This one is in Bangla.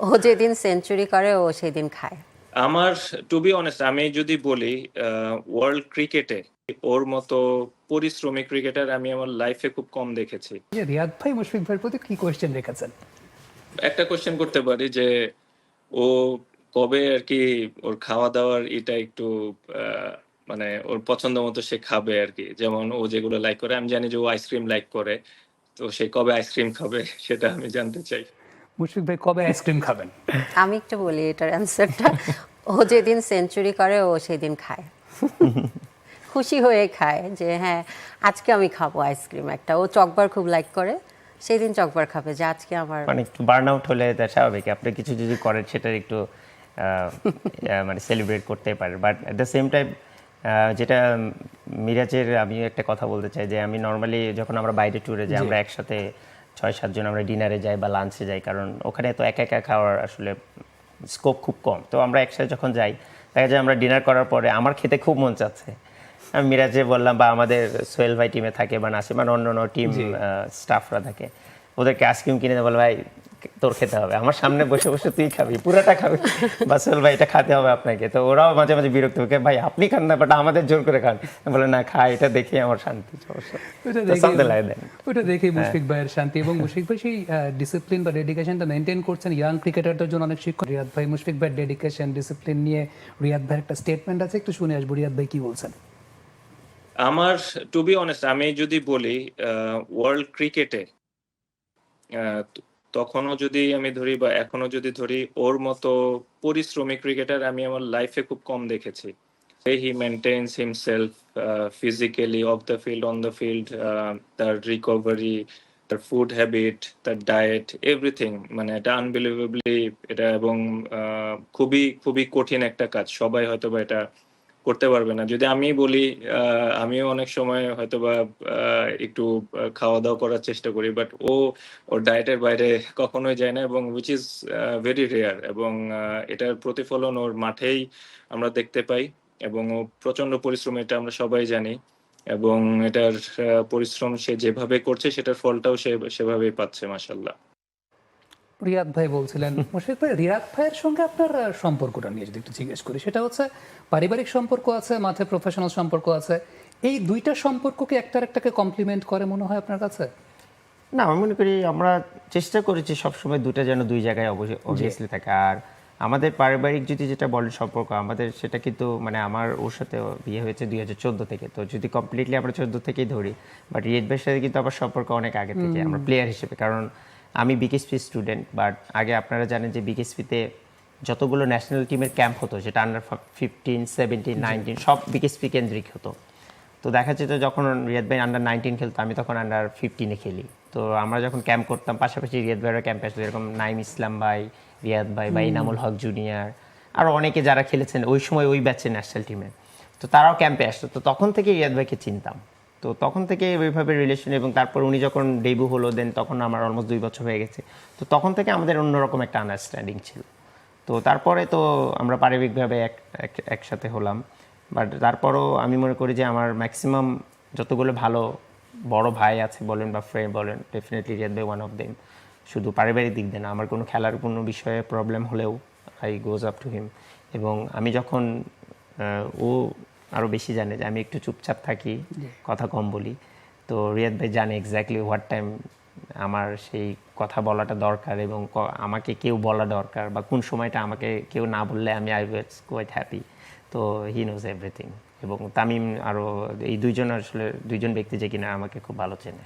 ও যেদিন সেঞ্চুরি করে ও সেদিন খায়। আমার টু বি অনেস্ট, আমি যদি বলি ওয়ার্ল্ড ক্রিকেটে ওর মতো পরিশ্রমী ক্রিকেটার আমি আমার লাইফে খুব কম দেখেছি। যে রিয়াদ ভাই মুশফিক ভাইয়ের প্রতি কি কোয়েশ্চেন রেখেছেন? একটা কোশ্চেন করতে পারি যে ও কবে আর কি ওর খাওয়া দাওয়ার এটা একটু আহ, মানে ওর পছন্দ মতো সে খাবে আর কি, যেমন ও যেগুলো লাইক করে, আমি জানি যে ও আইসক্রিম লাইক করে, তো সে কবে আইসক্রিম খাবে সেটা আমি জানতে চাই। মুশফিক ভাই কবে আইসক্রিম খাবেন? আমি একটু বলি এটার অ্যান্সারটা। ও যেদিন সেঞ্চুরি করে ও সেদিন খায়, খুশি হয়ে খায় যে হ্যাঁ আজকে আমি খাবো আইসক্রিম একটা। ও চকবার খুব লাইক করে, সেই দিন চকবার খাবে যে আজকে আমার। মানে একটু বার্ন আউট হলে তা স্বাভাবিক, আপনি কিছু যদি করেন সেটার একটু মানে সেলিব্রেট করতে পারেন, but at the same time যেটা মিরাজের আমি একটা কথা বলতে চাই যে আমি নর্মালি যখন আমরা বাইরে ট্যুরে যাই আমরা একসাথে 6-7 জন আমরা ডিনারে যাই বা লাঞ্চে যাই, কারণ ওখানে তো একা একা খাওয়ার আসলে স্কোপ খুব কম। তো আমরা একসাথে যখন যাই দেখা যায় আমরা ডিনার করার পরে আমার খেতে খুব মন চাচ্ছে, আমি মিরাজে বললাম বা আমাদের সোহেল ভাই টিমে থাকে বা নাসিম মানে অন্য অন্য টিম স্টাফরা থাকে, ওদেরকে আইসক্রিম কিনে বলে ভাই তোর খেতে হবে, আমার সামনে বসে বসে তুই খাবি পুরাটা খাবি, বা সোহেল ভাই এটা খাতে হবে আপনাকে। তো ওরাও মাঝে মাঝে বিরক্ত হবে, ভাই আপনি খান না বাট আমাদের জোর করে খান, বলে না খা, এটা দেখে আমার শান্তি। ওটা দেখেই মুশফিক ভাইয়ের শান্তি। এবং মুশফিক ভাই সেই ডিসিপ্লিন বা ডেডিকেশনটা মেনটেন করছেন ইয়াং ক্রিকেটারদের জন্য অনেক শিক্ষক। রিয়াদ ভাই মুশফিক ভাইয়ের ডেডিকেশন ডিসিপ্লিন নিয়ে রিয়াদ ভাইয়ের একটা স্টেটমেন্ট আছে, একটু শুনে আসবো রিয়াদ ভাই কি বলছেন। আমার টু বি অনেস্ট, আমি যদি বলি ওয়ার্ল্ড ক্রিকেটে তখনও যদি আমি ধরি বা এখনো যদি ধরি, ওর মতো পরিশ্রমী ক্রিকেটার আমি আমার লাইফে খুব কম দেখেছি। He maintains himself physically off the field, on the field, তার রিকভারি, তার ফুড হ্যাবিট, তার ডায়েট, এভরিথিং, মানে এটা আনবিলিভেবলি এটা, এবং খুবই খুবই কঠিন একটা কাজ, সবাই হয়তো বা এটা করতে পারবে না। যদি আমি বলি, আমিও অনেক সময় হয়তোবা একটু খাওয়া দাওয়া করার চেষ্টা করি, বাট ওর ডায়েটের বাইরে কখনোই যায় না, এবং উইচ ইজ ভেরি রেয়ার, এবং এটার প্রতিফলন ওর মাঠেই আমরা দেখতে পাই, এবং ও প্রচন্ড পরিশ্রম, এটা আমরা সবাই জানি, এবং এটার পরিশ্রম সে যেভাবে করছে সেটার ফলটাও সে সেভাবেই পাচ্ছে, মাশাল্লাহ। রিয়াদ ভাই বলছিলেন মুশফিক ভাই রিয়াদ ভাইয়ের সঙ্গে আপনার সম্পর্কটা নিয়ে যদি একটু জিজ্ঞেস করি, সেটা হচ্ছে পারিবারিক সম্পর্ক আছে, মাঠে প্রফেশনাল সম্পর্ক আছে, এই দুইটা সম্পর্ককে একটার একটাকে কমপ্লিমেন্ট করে মনে হয় আপনার কাছে? না, আমি মনে করি আমরা চেষ্টা করেছি সবসময় দুটা যেন দুই জায়গায় অবভিয়াসলি থাকে। আর আমাদের পারিবারিক যদি যেটা বলেন সম্পর্ক আমাদের, সেটা কিন্তু মানে আমার ওর সাথে বিয়ে হয়েছে 2014 থেকে, তো যদি কমপ্লিটলি আমরা 14 থেকেই ধরি, বাট রিয়েট ভাইয়ের সাথে কিন্তু আমার সম্পর্ক অনেক আগে থেকে আমরা প্লেয়ার হিসেবে, কারণ আমি বিকেএসপি স্টুডেন্ট, বাট আগে আপনারা জানেন যে বিকেএসপিতে যতগুলো ন্যাশনাল টিমের ক্যাম্প হতো সেটা আন্ডার 15, 17, 19 সব বিকেএসপি কেন্দ্রিক হতো। তো দেখা যেত যখন রিয়াদ ভাই আন্ডার 19 খেলতো আমি তখন আন্ডার 15-এ খেলি, তো আমরা যখন ক্যাম্প করতাম পাশাপাশি রিয়াদ ভাইয়ের ক্যাম্পে আসতো, যেরকম নাইম ইসলাম ভাই, রিয়াদ ভাই বা ইনামুল হক জুনিয়র, আরও অনেকে যারা খেলেছেন ওই সময় ওই ব্যাচে ন্যাশনাল টিমে, তো তারাও ক্যাম্পে আসতো। তো তখন থেকে রিয়াদ ভাইকে চিনতাম, তো তখন থেকে ওইভাবে রিলেশন, এবং তারপর উনি যখন ডেবু হলো দেন তখন আমার অলমোস্ট 2 বছর হয়ে গেছে, তো তখন থেকে আমাদের অন্যরকম একটা আন্ডারস্ট্যান্ডিং ছিল। তো তারপরে তো আমরা পারিবারিকভাবে একসাথে হলাম, বাট তারপরও আমি মনে করি যে আমার ম্যাক্সিমাম যতগুলো ভালো বড় ভাই আছে বলেন বা ফ্রেন্ড বলেন, ডেফিনেটলি রিয়াদ ভাই ওয়ান অফ দেম। শুধু পারিবারিক দিক দিয়ে না, আমার কোনো খেলার কোনো বিষয়ে প্রবলেম হলেও I goes up to him. এবং আমি যখন ও আরও বেশি জানে যে আমি একটু চুপচাপ থাকি, কথা কম বলি, তো রিয়াদ ভাই জানে এক্স্যাক্টলি হোয়াট টাইম আমার সেই কথা বলাটা দরকার, এবং আমাকে কেউ বলা দরকার, বা কোন সময়টা আমাকে কেউ না বললে আমি আই ওয়াজ কোয়াইট হ্যাপি। তো হি নোজ এভরিথিং। এবং তামিম আরও এই দুইজন আসলে দুইজন ব্যক্তি যে কিনা আমাকে খুব ভালো চেনে।